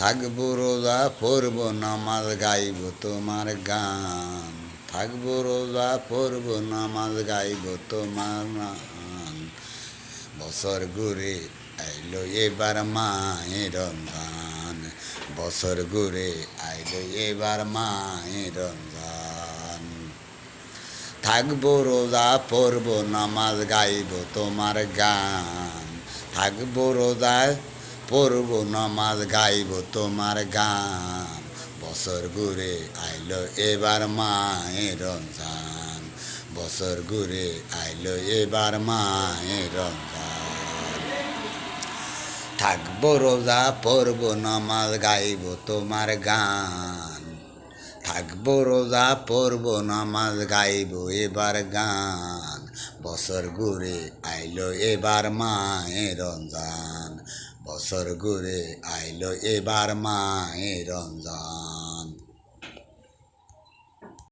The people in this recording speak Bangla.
থাকবো রোজা পড়ব নামাজ গাইব তোমার গান। থাকবো রোজা পড়ব নামাজ গাইব তোমার গান। বছর ঘুরে আইলো এবার মায়ের রমজান। বছর ঘুরে আইলো এবার মায়ের রমজান। থাকবো রোজা পড়ব নামাজ গাইব তোমার গান। থাকবো রোজা পড়ব নামাজ গাইব তোমার গান। বছর ঘুরে আইলো এবার মায়ের রমজান। বছর ঘুরে আইলো এবার মায়ের রমজান। থাকবো রোজা পড়ব নামাজ গাইব তোমার গান। থাকবো রোজা পড়ব নামাজ গাইব এবার গান। বছর ঘুরে আইলো এবার মায়ের রমজান। বছর ঘুরে আইলো এবার মায়ের রমজান।